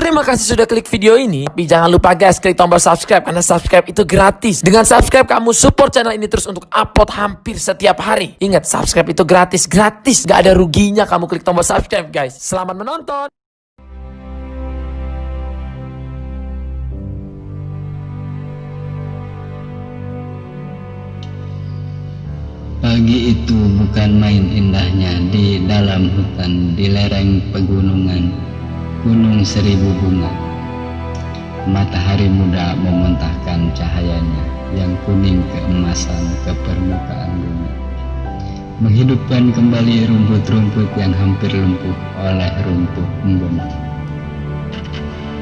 Terima kasih sudah klik video ini. Tapi jangan lupa guys, klik tombol subscribe karena subscribe itu gratis. Dengan subscribe kamu support channel ini terus untuk upload hampir setiap hari. Ingat, subscribe itu gratis. Gak ada ruginya kamu klik tombol subscribe guys. Selamat menonton. Pagi itu bukan main indahnya di dalam hutan di lereng pegunungan Gunung Seribu Bunga. Matahari muda memuntahkan cahayanya yang kuning keemasan ke permukaan bumi, menghidupkan kembali rumput-rumput yang hampir lumpuh oleh runtuh embun.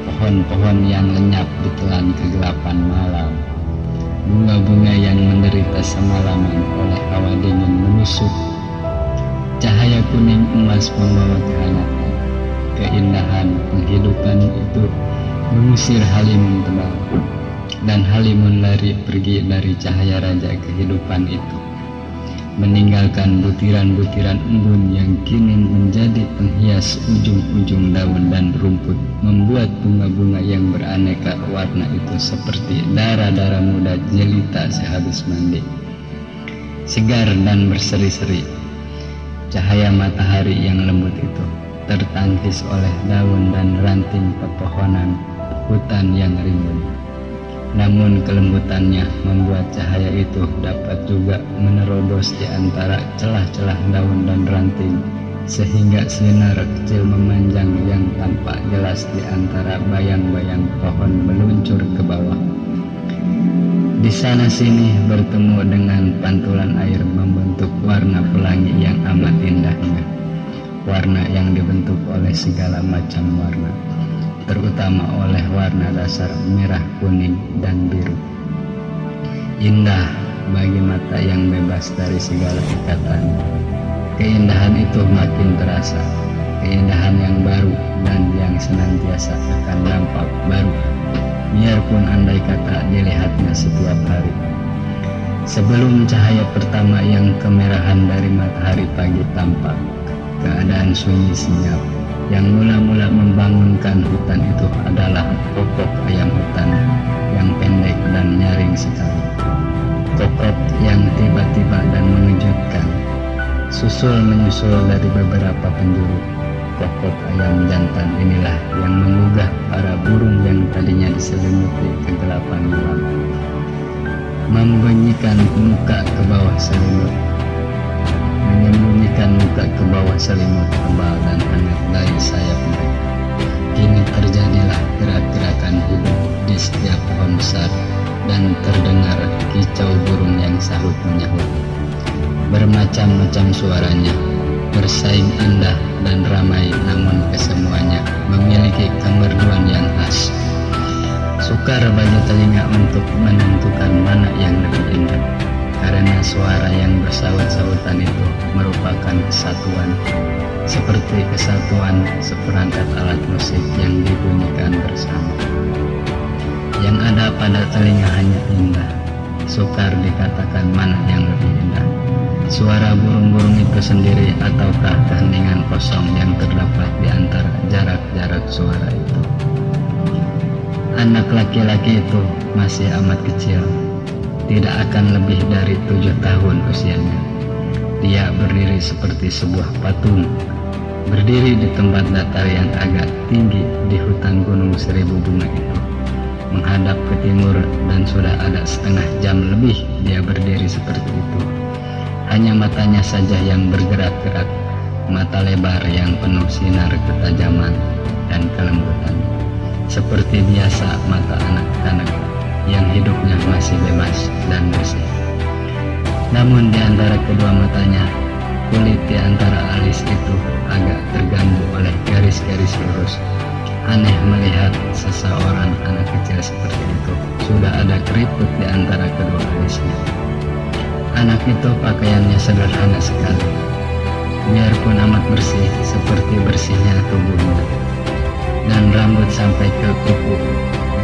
Pohon-pohon yang lenyap ditelan kegelapan malam, bunga-bunga yang menderita semalaman oleh hawa dingin menusuk. Cahaya kuning emas membawa kehangatan, keindahan penghidupan itu mengusir halimun tebal, dan halimun lari pergi dari cahaya raja kehidupan itu, meninggalkan butiran-butiran embun yang kini menjadi penghias ujung-ujung daun dan rumput, membuat bunga-bunga yang beraneka warna itu seperti darah-darah muda jelita sehabis mandi, segar dan berseri-seri. Cahaya matahari yang lembut itu tertangkis oleh daun dan ranting pepohonan hutan yang rimbun. Namun kelembutannya membuat cahaya itu dapat juga menerobos di antara celah-celah daun dan ranting, sehingga sinar kecil memanjang yang tampak jelas di antara bayang-bayang pohon meluncur ke bawah. Di sana sini bertemu dengan pantulan air membentuk warna pelangi yang amat indahnya. Warna yang dibentuk oleh segala macam warna, terutama oleh warna dasar merah, kuning, dan biru. Indah bagi mata yang bebas dari segala ikatan. Keindahan itu makin terasa, keindahan yang baru dan yang senantiasa akan nampak baru, biarpun andai kata dilihatnya setiap hari. Sebelum cahaya pertama yang kemerahan dari matahari pagi tampak, keadaan sunyi senyap. Yang mula-mula membangunkan hutan itu adalah kokok ayam hutan yang pendek dan nyaring sekali. Kokok yang tiba-tiba dan mengejutkan, susul-menyusul dari beberapa penjuru. Kokok ayam jantan inilah yang menggugah para burung yang tadinya diselimuti kegelapan malam, membunyikan muka ke bawah selimut, menyembunyikan muka ke bawah selimut tebal dan hangat dari sayap mereka. Kini terjadilah gerak-gerakan hidup di setiap pohon besar, dan terdengar kicau burung yang sahut menyahut. Bermacam-macam suaranya, bersaing indah dan ramai, namun kesemuanya memiliki kemerduan yang khas. Sukar bagi telinga untuk menentukan mana yang lebih indah, karena suara yang bersaut-sautan itu merupakan kesatuan, seperti kesatuan seperangkat alat musik yang dibunyikan bersama. Yang ada pada telinga hanya indah. Sukar dikatakan mana yang lebih indah, suara burung-burung itu sendiri ataukah keheningan kosong yang terdapat di antara jarak-jarak suara itu. Anak laki-laki itu masih amat kecil, tidak akan lebih dari 7 tahun usianya. Dia berdiri seperti sebuah patung, berdiri di tempat datar yang agak tinggi di hutan Gunung Seribu Bunga itu, menghadap ke timur, dan sudah ada setengah jam lebih dia berdiri seperti itu. Hanya matanya saja yang bergerak-gerak, mata lebar yang penuh sinar ketajaman dan kelembutan, seperti biasa mata anak-anak yang hidupnya masih bebas dan bersih. Namun di antara kedua matanya, kulit di antara alis itu agak terganggu oleh garis-garis lurus. Aneh melihat seseorang anak kecil seperti itu. Sudah ada keriput di antara kedua alisnya. Anak itu pakaiannya sederhana sekali, biarpun amat bersih seperti bersihnya tubuhnya, dan rambut sampai ke kuku,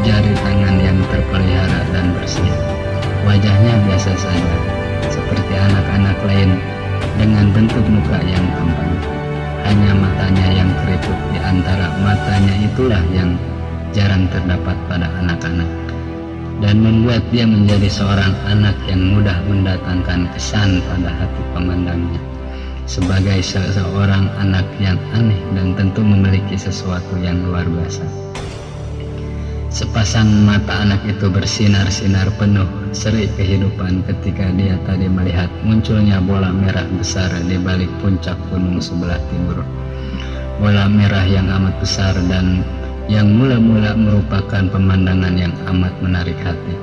jari tangan yang terpelihara dan bersih. Wajahnya biasa saja, seperti anak-anak lain dengan bentuk muka yang tampan. Hanya matanya yang keriput, di antara matanya itulah yang jarang terdapat pada anak-anak, dan membuat dia menjadi seorang anak yang mudah mendatangkan kesan pada hati pemandangnya, sebagai seorang anak yang aneh dan tentu memiliki sesuatu yang luar biasa. Sepasang mata anak itu bersinar-sinar penuh seri kehidupan ketika dia tadi melihat munculnya bola merah besar di balik puncak gunung sebelah timur. Bola merah yang amat besar dan yang mula-mula merupakan pemandangan yang amat menarik hati.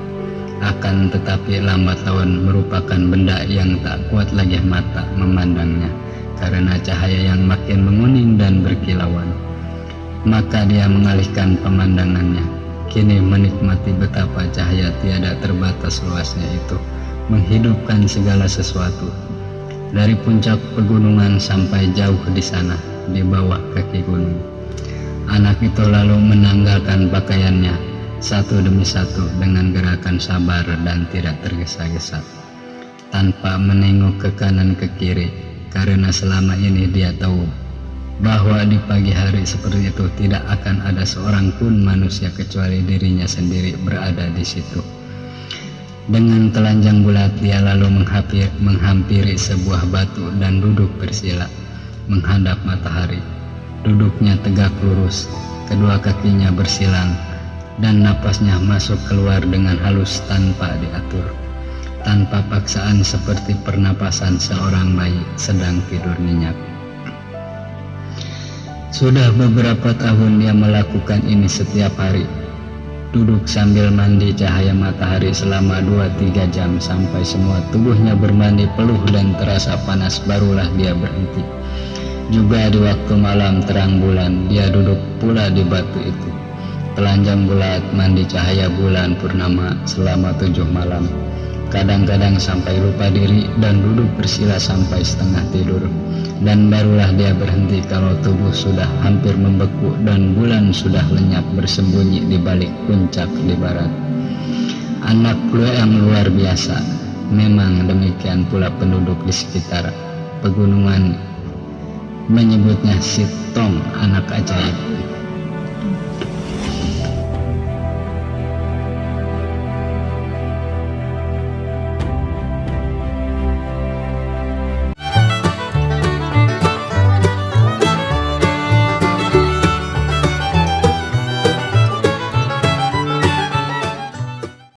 Akan tetapi lambat laun merupakan benda yang tak kuat lagi mata memandangnya karena cahaya yang makin menguning dan berkilauan. Maka dia mengalihkan pemandangannya, kini menikmati betapa cahaya tiada terbatas luasnya itu menghidupkan segala sesuatu. Dari puncak pegunungan sampai jauh di sana, di bawah kaki gunung. Anak itu lalu menanggalkan pakaiannya satu demi satu dengan gerakan sabar dan tidak tergesa-gesa, tanpa menengok ke kanan ke kiri, karena selama ini dia tahu bahwa di pagi hari seperti itu tidak akan ada seorang pun manusia kecuali dirinya sendiri berada di situ. Dengan telanjang bulat dia lalu menghampiri sebuah batu dan duduk bersila menghadap matahari. Duduknya tegak lurus, kedua kakinya bersilang, dan napasnya masuk keluar dengan halus tanpa diatur, tanpa paksaan seperti pernapasan seorang bayi sedang tidur nyenyak. Sudah beberapa tahun dia melakukan ini setiap hari. Duduk sambil mandi cahaya matahari selama 2-3 jam sampai semua tubuhnya bermandi peluh dan terasa panas, barulah dia berhenti. Juga di waktu malam terang bulan dia duduk pula di batu itu, telanjang bulat mandi cahaya bulan purnama selama 7 malam. Kadang-kadang sampai lupa diri dan duduk bersila sampai setengah tidur. Dan barulah dia berhenti kalau tubuh sudah hampir membeku dan bulan sudah lenyap bersembunyi di balik puncak di barat. Anak yang luar biasa. Memang demikian pula penduduk di sekitar pegunungan menyebutnya si Tom, anak ajaib.